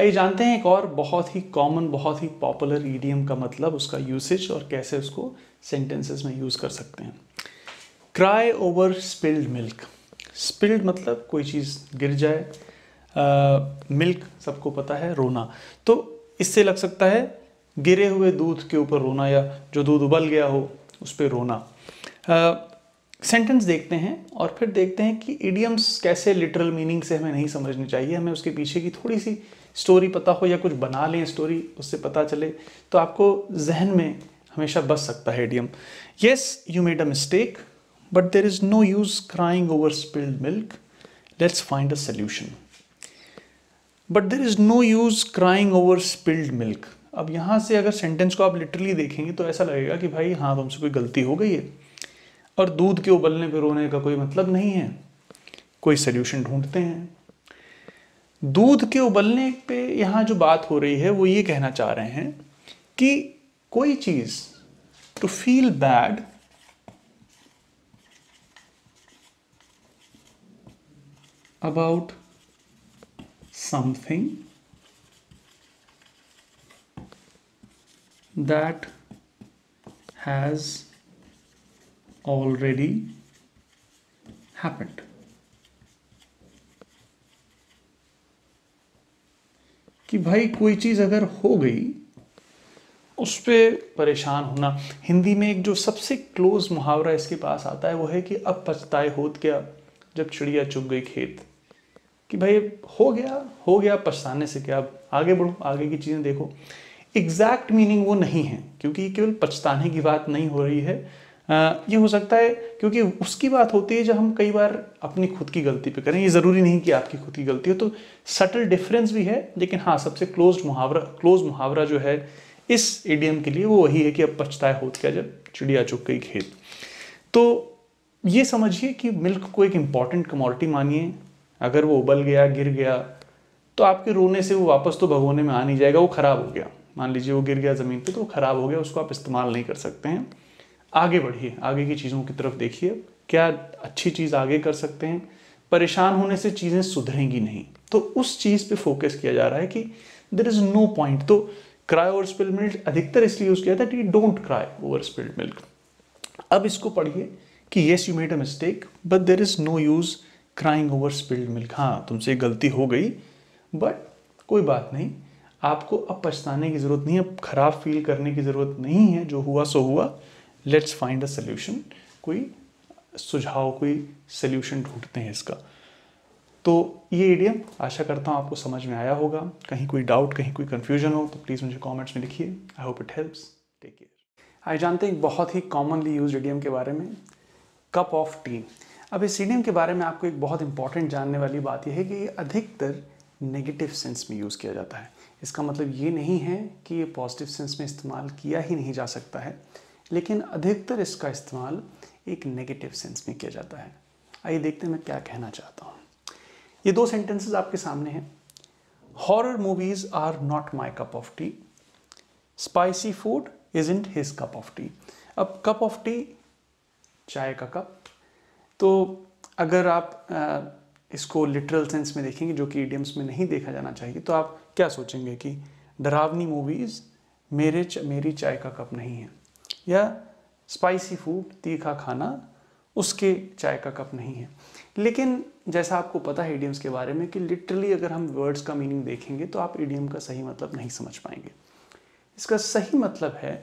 आइए जानते हैं एक और बहुत ही कॉमन, बहुत ही पॉपुलर ईडियम का मतलब, उसका यूसेज और कैसे उसको सेंटेंसेस में यूज़ कर सकते हैं। Cry over spilled milk. Spilled मतलब कोई चीज़ गिर जाए, मिल्क सबको पता है रोना, तो इससे लग सकता है गिरे हुए दूध के ऊपर रोना या जो दूध उबल गया हो उस पर रोना। सेंटेंस देखते हैं और फिर देखते हैं कि इडियम्स कैसे लिटरल मीनिंग से हमें नहीं समझनी चाहिए, हमें उसके पीछे की थोड़ी सी स्टोरी पता हो या कुछ बना लें स्टोरी, उससे पता चले तो आपको जहन में हमेशा बच सकता है idiom. Yes you made a mistake but there is no use crying over spilled milk, let's find a solution. But there is no use crying over spilled milk. अब यहाँ से अगर सेंटेंस को आप लिटरली देखेंगे तो ऐसा लगेगा कि भाई हाँ तुमसे कोई गलती हो गई है और दूध के उबलने पे रोने का कोई मतलब नहीं है, कोई सोल्यूशन ढूंढते हैं। दूध के उबलने पे यहाँ जो बात हो रही है वो ये कहना चाह रहे हैं कि कोई चीज़, to feel bad about something that has already happened। कि भाई कोई चीज़ अगर हो गई उस पर परेशान होना। हिंदी में एक जो सबसे क्लोज मुहावरा इसके पास आता है वो है कि अब पछताए होत क्या जब चिड़िया चुग गई खेत। कि भाई हो गया पछताने से क्या, अब आगे बढ़ो, आगे की चीज़ें देखो। एग्जैक्ट मीनिंग वो नहीं है क्योंकि केवल पछताने की बात नहीं हो रही है। ये हो सकता है क्योंकि उसकी बात होती है जब हम कई बार अपनी खुद की गलती पे करें। ये ज़रूरी नहीं कि आपकी खुद की गलती हो, तो सटल डिफरेंस भी है, लेकिन हाँ सबसे क्लोज मुहावरा जो है इस इडियम के लिए वो वही है कि अब पछताए होत क्या जब चिड़िया चुग गई खेत। तो ये समझिए कि मिल्क को एक इम्पॉर्टेंट कमोडिटी मानिए। अगर वो उबल गया, गिर गया, तो आपके रोने से वो वापस तो भगोने में आ नहीं जाएगा, वो ख़राब हो गया। मान लीजिए वो गिर गया ज़मीन पे तो वो ख़राब हो गया, उसको आप इस्तेमाल नहीं कर सकते हैं। आगे बढ़िए, आगे की चीज़ों की तरफ देखिए, क्या अच्छी चीज़ आगे कर सकते हैं। परेशान होने से चीज़ें सुधरेंगी नहीं, तो उस चीज़ पे फोकस किया जा रहा है कि there is no point. To cry over spilled milk अधिकतर इसलिए यूज़ किया था कि don't cry over spilled milk. अब इसको पढ़िए कि yes you made a mistake but there is no use crying over spilled milk. हाँ तुमसे गलती हो गई बट कोई बात नहीं, आपको अब पछताने की ज़रूरत नहीं है, अब ख़राब फील करने की ज़रूरत नहीं है, जो हुआ सो हुआ, लेट्स फाइंड अ सोल्यूशन। कोई सुझाव, कोई सोल्यूशन ढूंढते हैं इसका। तो ये इडियम आशा करता हूँ आपको समझ में आया होगा। कहीं कोई डाउट, कहीं कोई कन्फ्यूजन हो तो प्लीज़ मुझे कमेंट्स में लिखिए। I hope it helps. Take care. आइए जानते हैं एक बहुत ही कॉमनली यूज्ड इडियम के बारे में, कप ऑफ टी। अब इस इडियम के बारे में आपको एक बहुत इंपॉर्टेंट जानने वाली बात यह है कि ये अधिकतर नेगेटिव सेंस में यूज़ किया जाता है। इसका मतलब ये नहीं है कि ये पॉजिटिव सेंस में इस्तेमाल किया ही नहीं जा सकता है, लेकिन अधिकतर इसका इस्तेमाल एक नेगेटिव सेंस में किया जाता है। आइए देखते हैं मैं क्या कहना चाहता हूँ। ये दो सेंटेंसेस आपके सामने हैं। Horror movies are not my cup of tea, spicy food isn't his cup of tea. अब कप ऑफ टी, चाय का कप। तो अगर आप इसको लिटरल सेंस में देखेंगे, जो कि इडियम्स में नहीं देखा जाना चाहिए, तो आप क्या सोचेंगे कि डरावनी मूवीज़ मेरी चाय का कप नहीं है, या स्पाइसी फूड, तीखा खाना, उसके चाय का कप नहीं है। लेकिन जैसा आपको पता है इडियम्स के बारे में कि लिटरली अगर हम वर्ड्स का मीनिंग देखेंगे तो आप इडियम का सही मतलब नहीं समझ पाएंगे। इसका सही मतलब है,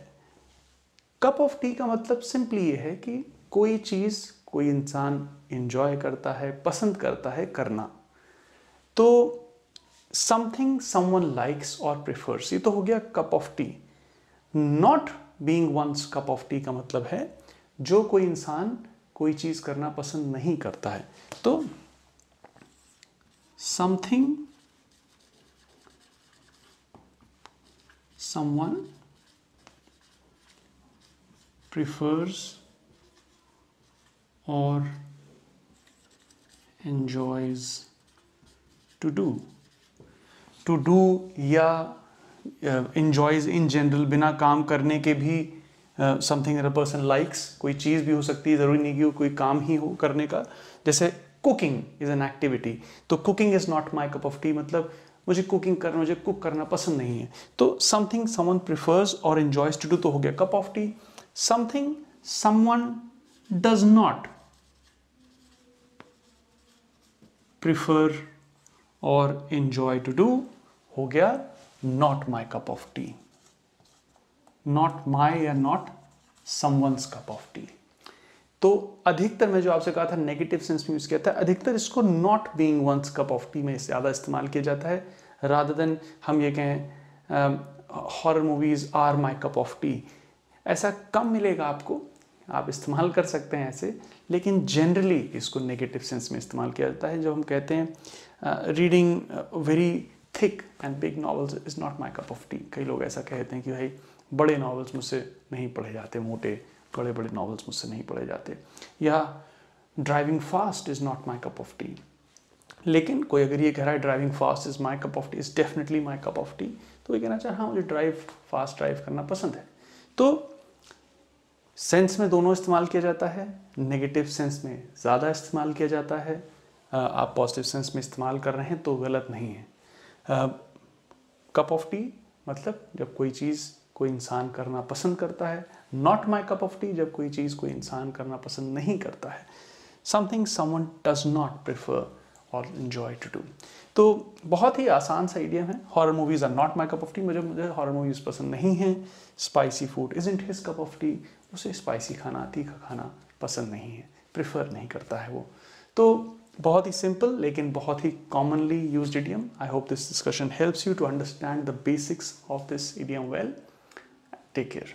कप ऑफ टी का मतलब सिंपली ये है कि कोई चीज़, कोई इंसान एंजॉय करता है, पसंद करता है करना। तो समथिंग समवन लाइक्स और प्रेफर्स, ये तो हो गया cup of tea. Not being one's cup of tea का मतलब है जो कोई इंसान कोई चीज़ करना पसंद नहीं करता है। तो something someone prefers or enjoys to do। to do या enjoys in general, बिना काम करने के भी something that a person likes, कोई चीज़ भी हो सकती है, ज़रूरी नहीं कि वो कोई काम ही हो करने का। जैसे कुकिंग इज़ एन एक्टिविटी, तो cooking is not my cup of tea मतलब मुझे कुक करना पसंद नहीं है। तो समथिंग समवन प्रिफर्स और एंजॉयज टू डू तो हो गया cup of tea. Something someone does not prefer और एंजॉय टू डू हो गया not my cup of tea. Not my या not someone's cup of tea. तो अधिकतर मैं जो आपसे कहा था नेगेटिव सेंस में यूज किया था, अधिकतर इसको not being one's cup of tea में ज़्यादा इस्तेमाल किया जाता है, रादर देन हम ये कहें horror movies are my cup of tea. ऐसा कम मिलेगा आपको, आप इस्तेमाल कर सकते हैं ऐसे, लेकिन जनरली इसको नेगेटिव सेंस में इस्तेमाल किया जाता है। जब हम कहते हैं reading very thick and big novels is not my cup of T, कई लोग ऐसा कहते हैं कि भाई बड़े नॉवेल्स मुझसे नहीं पढ़े जाते, मोटे बड़े बड़े नॉवेल्स मुझसे नहीं पढ़े जाते, या driving fast is not my cup of T. लेकिन कोई अगर ये कह रहा है driving fast is my cup of T, is definitely my cup of tea, तो ये कहना चाह हाँ मुझे फास्ट ड्राइव करना पसंद है। तो सेंस में दोनों इस्तेमाल किया जाता है, नेगेटिव सेंस में ज़्यादा इस्तेमाल किया जाता है। आप पॉजिटिव सेंस में इस्तेमाल कर रहे हैं तो गलत नहीं है। कप ऑफ टी मतलब जब कोई चीज़ कोई इंसान करना पसंद करता है, not my cup of T जब कोई चीज़ कोई इंसान करना पसंद नहीं करता है। Something someone does not prefer और एंजॉय टू डू। तो बहुत ही आसान सा इडियम है। Horror movies are not my cup of tea, मुझे हॉरर मूवीज़ पसंद नहीं हैं। Spicy food isn't his cup of tea, उसे स्पाइसी खाना तीखा खाना पसंद नहीं है, प्रेफर नहीं करता है वो। तो बहुत ही सिंपल लेकिन बहुत ही commonly used idiom. I hope this discussion helps you to understand the basics of this idiom well. Take care.